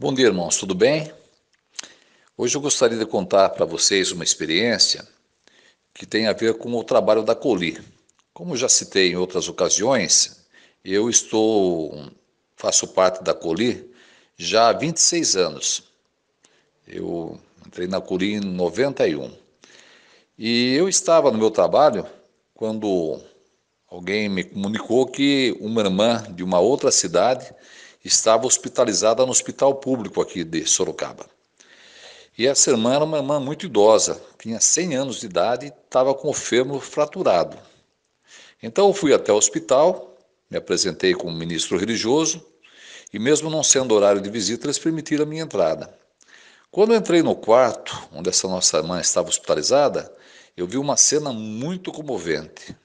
Bom dia, irmãos, tudo bem? Hoje eu gostaria de contar para vocês uma experiência que tem a ver com o trabalho da Coli. Como já citei em outras ocasiões, faço parte da Coli já há 26 anos. Eu entrei na Coli em 91. E eu estava no meu trabalho quando alguém me comunicou que uma irmã de uma outra cidade estava hospitalizada no hospital público aqui de Sorocaba. E essa irmã era uma irmã muito idosa, tinha 100 anos de idade e estava com o fêmur fraturado. Então eu fui até o hospital, me apresentei como ministro religioso e mesmo não sendo horário de visita, eles permitiram a minha entrada. Quando eu entrei no quarto, onde essa nossa irmã estava hospitalizada, eu vi uma cena muito comovente,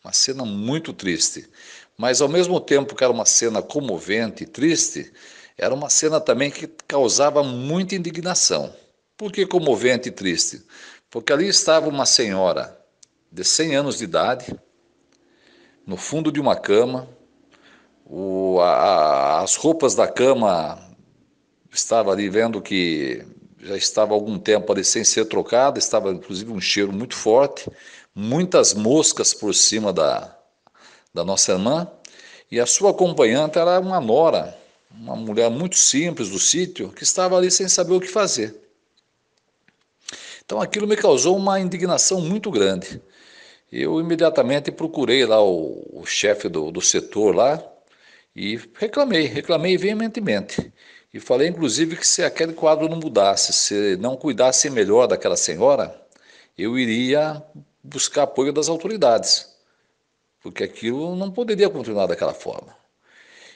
uma cena muito triste. Mas ao mesmo tempo que era uma cena comovente e triste, era uma cena também que causava muita indignação. Por que comovente e triste? Porque ali estava uma senhora de 100 anos de idade, no fundo de uma cama, as roupas da cama estava ali vendo que já estava há algum tempo ali sem ser trocada, estava inclusive um cheiro muito forte, muitas moscas por cima da nossa irmã, e a sua acompanhante era uma nora, uma mulher muito simples do sítio, que estava ali sem saber o que fazer. Então aquilo me causou uma indignação muito grande. Eu imediatamente procurei lá o chefe do setor lá e reclamei veementemente. E falei inclusive que se aquele quadro não mudasse, se não cuidasse melhor daquela senhora, eu iria buscar apoio das autoridades, porque aquilo não poderia continuar daquela forma.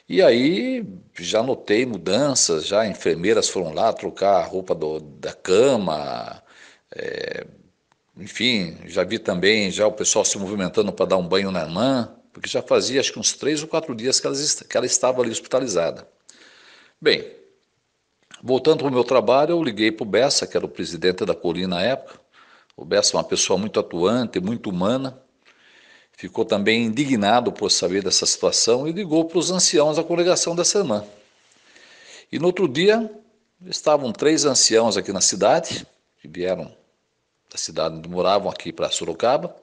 E aí já notei mudanças, já enfermeiras foram lá trocar a roupa da cama, enfim, já vi também já o pessoal se movimentando para dar um banho na irmã, porque já fazia acho que uns 3 ou 4 dias que ela estava ali hospitalizada. Bem, voltando para o meu trabalho, eu liguei para o Bessa, que era o presidente da Colina na época. O Bessa é uma pessoa muito atuante, muito humana, ficou também indignado por saber dessa situação e ligou para os anciãos da congregação dessa irmã. E no outro dia, estavam 3 anciãos aqui na cidade, que vieram da cidade onde moravam aqui para Sorocaba,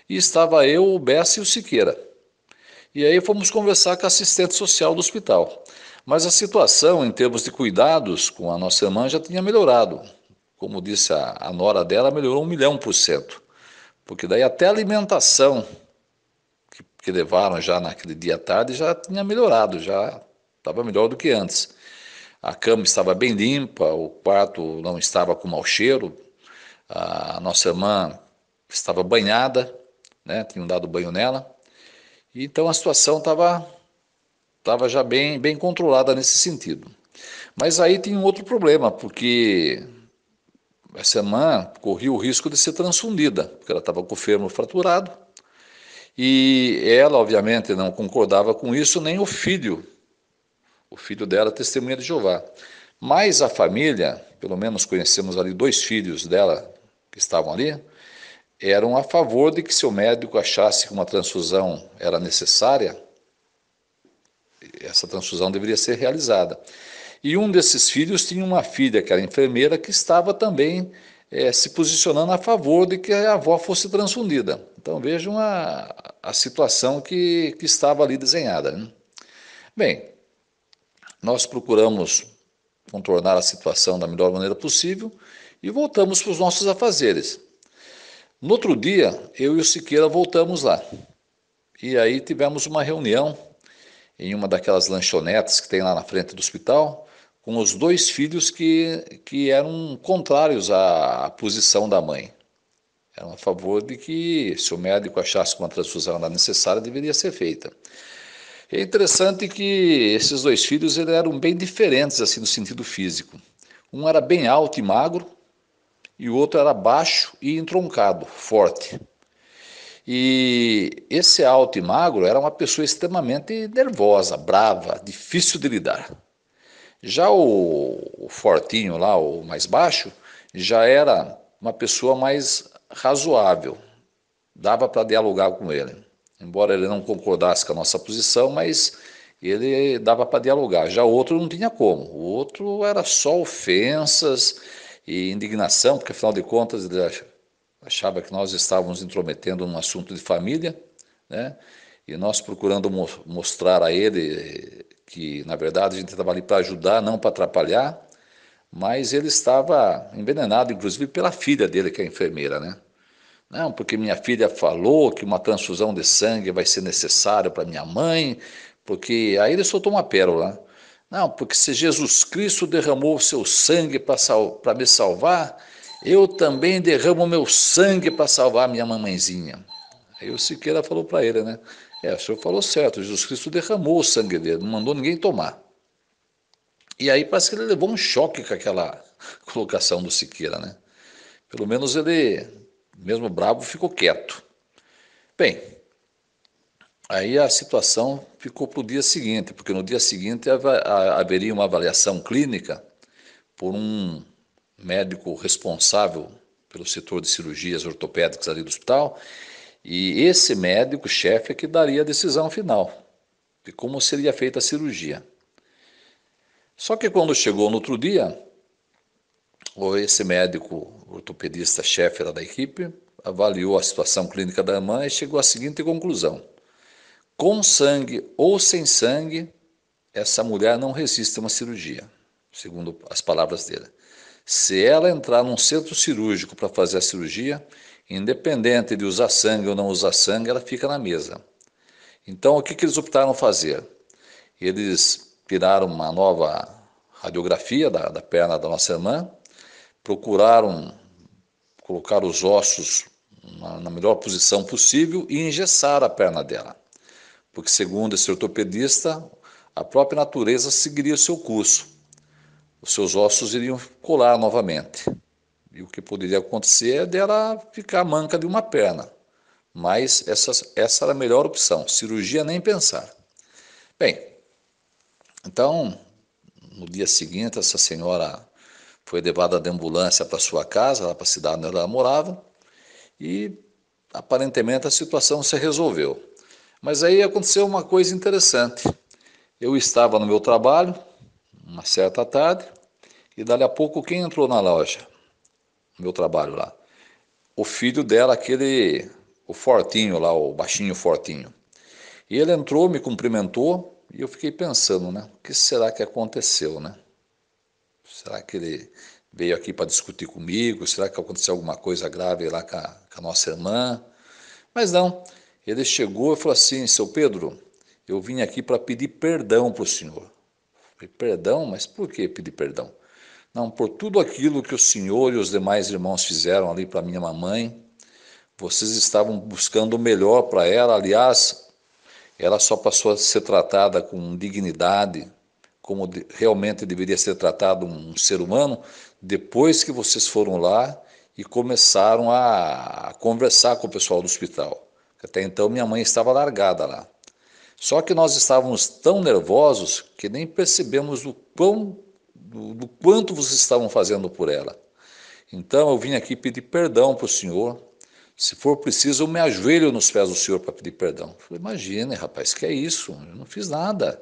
e estava eu, o Bessa e o Siqueira. E aí fomos conversar com a assistente social do hospital. Mas a situação, em termos de cuidados com a nossa irmã, já tinha melhorado. Como disse a nora dela, melhorou 1.000.000%. Porque daí até a alimentação que levaram já naquele dia à tarde já tinha melhorado, já estava melhor do que antes. A cama estava bem limpa, o quarto não estava com mau cheiro, a nossa irmã estava banhada, né, tinham dado banho nela, e então a situação estava já bem controlada nesse sentido. Mas aí tinha um outro problema, porque essa irmã corria o risco de ser transfundida, porque ela estava com o fêmur fraturado, e ela, obviamente, não concordava com isso, nem o filho dela, testemunha de Jeová. Mas a família, pelo menos conhecemos ali 2 filhos dela que estavam ali, eram a favor de que se o médico achasse que uma transfusão era necessária, essa transfusão deveria ser realizada. E um desses filhos tinha uma filha que era enfermeira que estava também se posicionando a favor de que a avó fosse transfundida. Então vejam a situação que estava ali desenhada, né? Bem, nós procuramos contornar a situação da melhor maneira possível e voltamos para os nossos afazeres. No outro dia, eu e o Siqueira voltamos lá. E aí tivemos uma reunião em uma daquelas lanchonetes que tem lá na frente do hospital, com os 2 filhos que eram contrários à posição da mãe. Eram a favor de que, se o médico achasse que uma transfusão era necessária, deveria ser feita. É interessante que esses 2 filhos eram bem diferentes assim no sentido físico. Um era bem alto e magro, e o outro era baixo e entroncado, forte. E esse alto e magro era uma pessoa extremamente nervosa, brava, difícil de lidar. Já o fortinho lá, o mais baixo, já era uma pessoa mais razoável, dava para dialogar com ele. Embora ele não concordasse com a nossa posição, mas ele dava para dialogar. Já o outro não tinha como. O outro era só ofensas e indignação, porque afinal de contas ele achava que nós estávamos intrometendo num assunto de família, né? E nós procurando mostrar a ele que, na verdade, a gente estava ali para ajudar, não para atrapalhar, mas ele estava envenenado, inclusive, pela filha dele, que é enfermeira, né? Não, porque minha filha falou que uma transfusão de sangue vai ser necessária para minha mãe, porque aí ele soltou uma pérola. Não, porque se Jesus Cristo derramou o seu sangue para me salvar, eu também derramo o meu sangue para salvar minha mamãezinha. Aí o Siqueira falou para ele, né? O senhor falou certo, Jesus Cristo derramou o sangue dele, não mandou ninguém tomar. E aí parece que ele levou um choque com aquela colocação do Siqueira, né? Pelo menos ele, mesmo bravo, ficou quieto. Bem, aí a situação ficou para o dia seguinte, porque no dia seguinte haveria uma avaliação clínica por um médico responsável pelo setor de cirurgias ortopédicas ali do hospital, e esse médico, chefe, é que daria a decisão final de como seria feita a cirurgia. Só que quando chegou no outro dia, esse médico ortopedista, chefe da equipe, avaliou a situação clínica da irmã e chegou à seguinte conclusão: com sangue ou sem sangue, essa mulher não resiste a uma cirurgia, segundo as palavras dele. Se ela entrar num centro cirúrgico para fazer a cirurgia, independente de usar sangue ou não usar sangue, ela fica na mesa. Então, o que eles optaram fazer? Eles tiraram uma nova radiografia da perna da nossa irmã, procuraram colocar os ossos na melhor posição possível e engessaram a perna dela. Porque, segundo esse ortopedista, a própria natureza seguiria o seu curso. Os seus ossos iriam colar novamente. E o que poderia acontecer é dela ficar manca de uma perna. Mas essa era a melhor opção, cirurgia nem pensar. Bem, então, no dia seguinte, essa senhora foi levada de ambulância para sua casa, lá para a cidade onde ela morava, e aparentemente a situação se resolveu. Mas aí aconteceu uma coisa interessante. Eu estava no meu trabalho, uma certa tarde, e dali a pouco quem entrou na loja? No meu trabalho lá. O filho dela, o fortinho lá, o baixinho fortinho. E ele entrou, me cumprimentou, e eu fiquei pensando, né? O que será que aconteceu, né? Será que ele veio aqui para discutir comigo? Será que aconteceu alguma coisa grave lá com a nossa irmã? Mas não, ele chegou e falou assim: seu Pedro, eu vim aqui para pedir perdão para o senhor. Eu falei: perdão? Mas por que pedir perdão? Não, por tudo aquilo que o senhor e os demais irmãos fizeram ali para minha mamãe. Vocês estavam buscando o melhor para ela. Aliás, ela só passou a ser tratada com dignidade, como realmente deveria ser tratado um ser humano, depois que vocês foram lá e começaram a conversar com o pessoal do hospital. Até então minha mãe estava largada lá. Só que nós estávamos tão nervosos que nem percebemos do quanto vocês estavam fazendo por ela. Então eu vim aqui pedir perdão para o senhor. Se for preciso, eu me ajoelho nos pés do senhor para pedir perdão. Eu falei: imagine, rapaz, que é isso? Eu não fiz nada.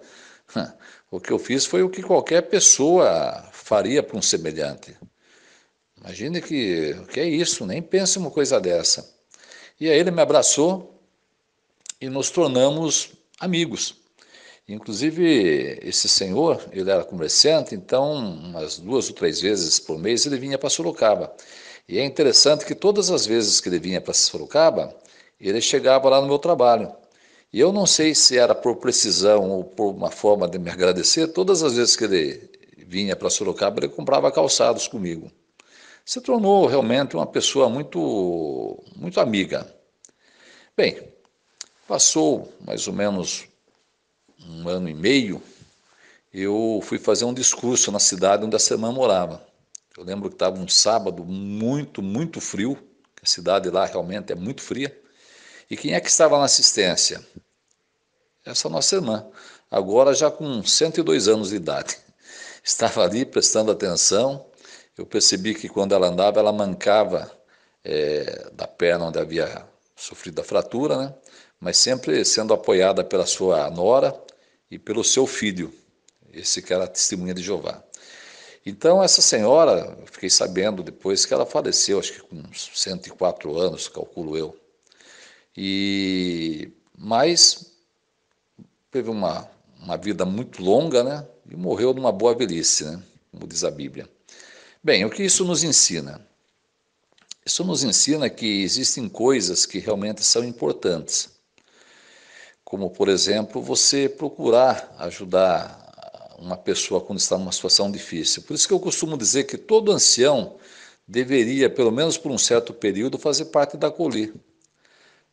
O que eu fiz foi o que qualquer pessoa faria para um semelhante. Imagine o que é isso, nem pense uma coisa dessa. E aí ele me abraçou e nos tornamos amigos. Inclusive, esse senhor, ele era comerciante, então umas 2 ou 3 vezes por mês ele vinha para Sorocaba. E é interessante que todas as vezes que ele vinha para Sorocaba, ele chegava lá no meu trabalho. E eu não sei se era por precisão ou por uma forma de me agradecer, todas as vezes que ele vinha para Sorocaba, ele comprava calçados comigo. Se tornou realmente uma pessoa muito, muito amiga. Bem, passou mais ou menos 1 ano e meio, eu fui fazer um discurso na cidade onde a essa irmã morava. Eu lembro que estava um sábado muito, muito frio, que a cidade lá realmente é muito fria. E quem é que estava na assistência? Essa nossa irmã, agora já com 102 anos de idade. Estava ali prestando atenção. Eu percebi que quando ela andava, ela mancava da perna onde havia sofrido a fratura, né? Mas sempre sendo apoiada pela sua nora e pelo seu filho, esse que era a testemunha de Jeová. Então, essa senhora, eu fiquei sabendo depois que ela faleceu, acho que com uns 104 anos, calculo eu. Mas teve uma vida muito longa, né? E morreu numa boa velhice, né? Como diz a Bíblia. Bem, o que isso nos ensina? Isso nos ensina que existem coisas que realmente são importantes, como, por exemplo, você procurar ajudar uma pessoa quando está numa situação difícil. Por isso que eu costumo dizer que todo ancião deveria, pelo menos por um certo período, fazer parte da COLI,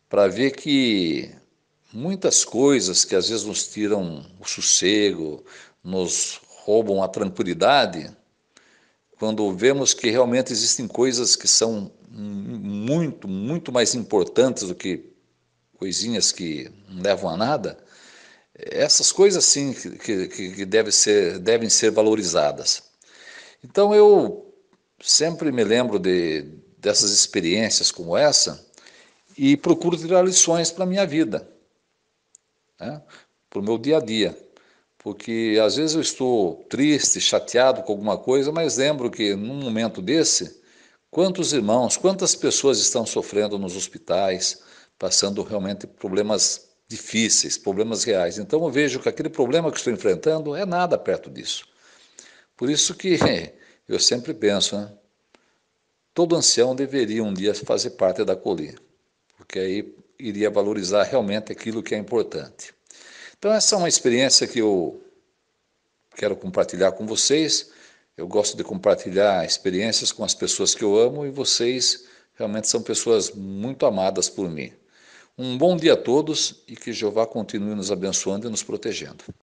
para ver que muitas coisas que às vezes nos tiram o sossego, nos roubam a tranquilidade, quando vemos que realmente existem coisas que são muito, muito mais importantes do que coisinhas que não levam a nada, essas coisas sim que devem ser valorizadas. Então eu sempre me lembro dessas experiências como essa e procuro tirar lições para a minha vida, né? Para o meu dia a dia. Porque às vezes eu estou triste, chateado com alguma coisa, mas lembro que num momento desse, quantos irmãos, quantas pessoas estão sofrendo nos hospitais, passando realmente problemas difíceis, problemas reais. Então eu vejo que aquele problema que estou enfrentando é nada perto disso. Por isso que eu sempre penso, né? Todo ancião deveria um dia fazer parte da COLI, porque aí iria valorizar realmente aquilo que é importante. Então essa é uma experiência que eu quero compartilhar com vocês. Eu gosto de compartilhar experiências com as pessoas que eu amo e vocês realmente são pessoas muito amadas por mim. Um bom dia a todos e que Jeová continue nos abençoando e nos protegendo.